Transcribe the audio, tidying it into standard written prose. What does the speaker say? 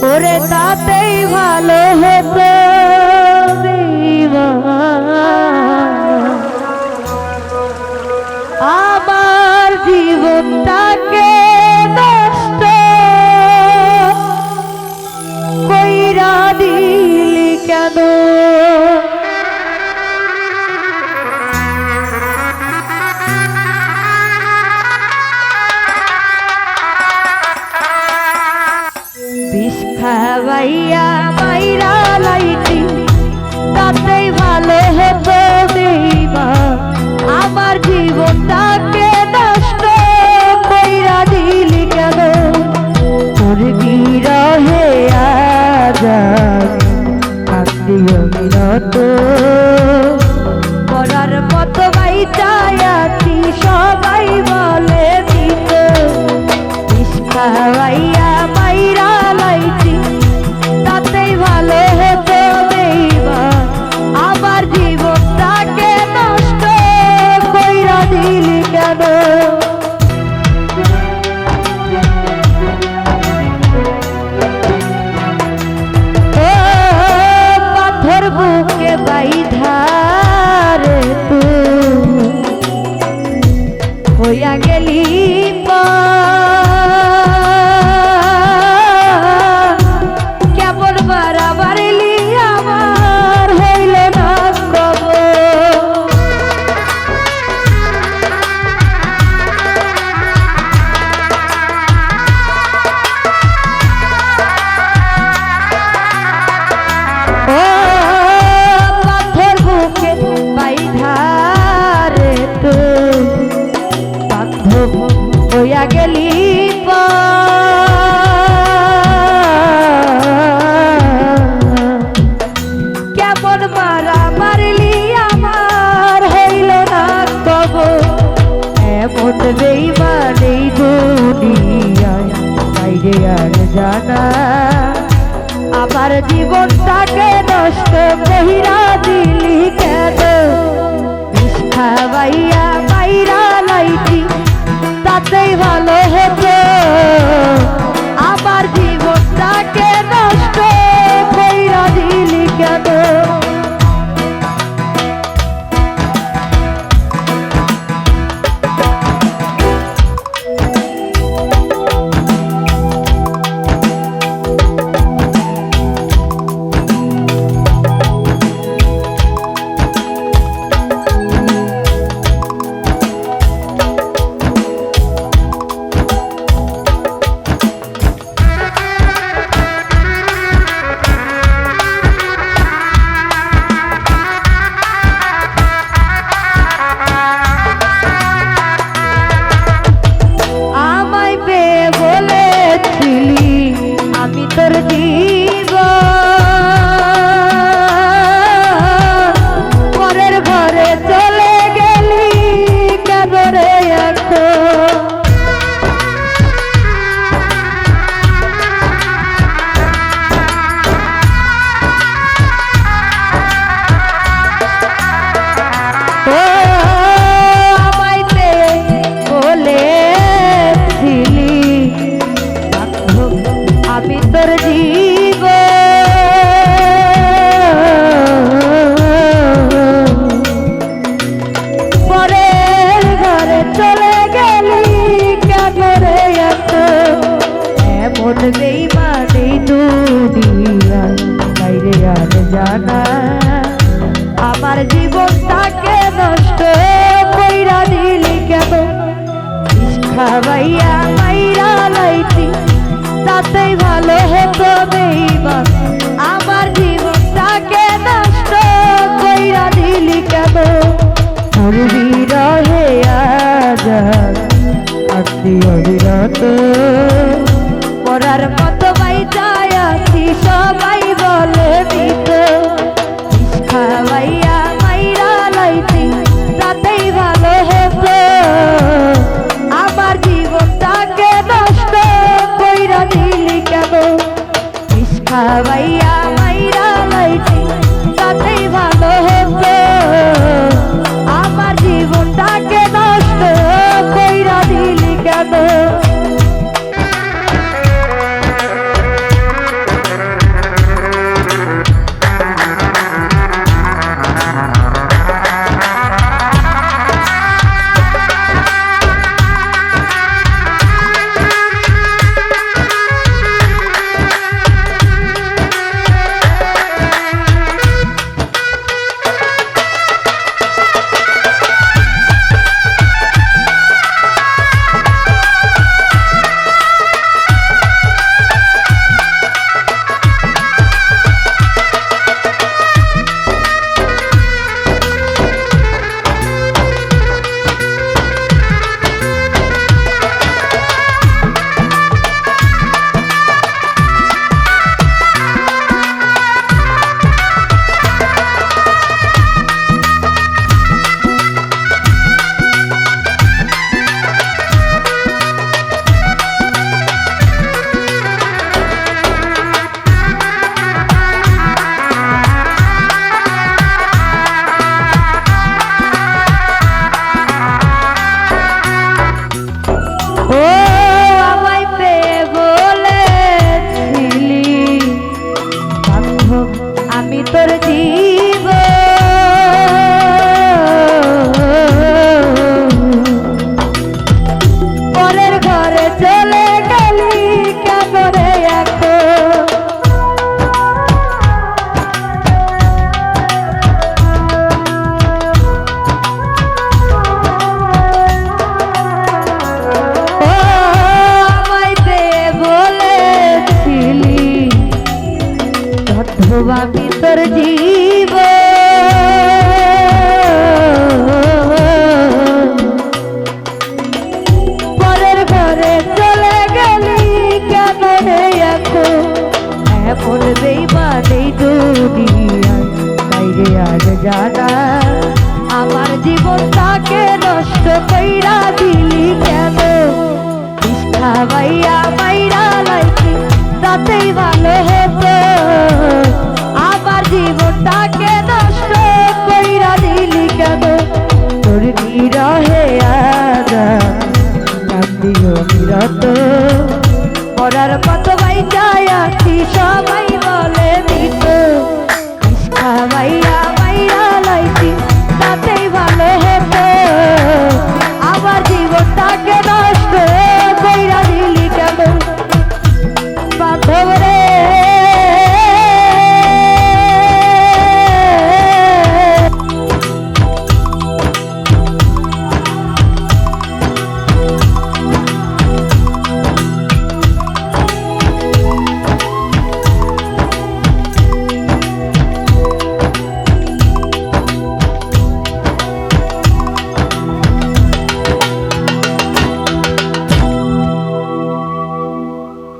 ওরে তাতেই ভালো হতো আমার জীবনটাকে নষ্ট কইরা দিলি কেন? বিষ খাওয়াইয়া মাইরা লাইতি তাতেই ভালো হতো দেইবা আমার জীবনটাকে নষ্ট কইরা দিলি কেন? তোর বিরহে আজাদ আত্মীয় বিরত করার মতো বাইচায়াতি সবাই বলে দিত। বিষ খাওয়াইয়া মাইরা লাইতি তাতেই ভালো হতো দেইবা আমার জীবনটাকে নষ্ট কইরা দিলি কেন? ও পাথর বুকে বাইধারে তুই হইয়া গেলি কেমন বাড়াবাড়িলি আমার হইল না কবর। ও পাথর বুকে বাইধারে তুই বান্ধব হইয়া গেলি কেমন মারা মারলি আমার হইল না কবর। এমন বেইমান এই দুনিয়ায় বাইরে আর জানা আমার জীবনটাকে নষ্ট কইরা দিলি কেন? বিষ খাওয়াইয়া মাইরা লাইতি তাতেই ভালো হতো আমার জীবনটাকে নষ্ট কইরা দিলি কেন? আমি তোর জীবন পরের ঘরে চলে গেলি কেন রে এখন? ও আমায় বলেছিলি আমি তোর জীবন পরের ঘরে চলে গেলি কেন রে এখন? এমন বেইমান এই দুনিয়ায় বাইরে আর জানা আমার জীবনটাকে নষ্ট কইরা দিলি কেন? বিষ খাওয়াইয়া মাইরা লাইতি তাতেই ভালো হতো বেইমান আমার জীবনটাকে নষ্ট কইরা দিলি কেন? তোর বিরহে আজাদ আত্মীয় বিরত করার মতো বাইচায়াতি সবাই বলে দিত। বিষ খাওয়াইয়া মাইরা লাইতি তাতেই ভালো হতো আমার জীবনটাকে নষ্ট কইরা দিলি কেন? বিষ খাওয়াইয়া মাইরা লাইতি তাতেই ভালো হতো আমার জীবনটাকে নষ্ট কইরা দিলি কেন? আমি তোর জীব পরের ঘরে চলে গেলি কেন রে এখন এমন বেইমানি দুনিয়ায় তাই রে আর জানা আমার জীবনটাকে নষ্ট কইরা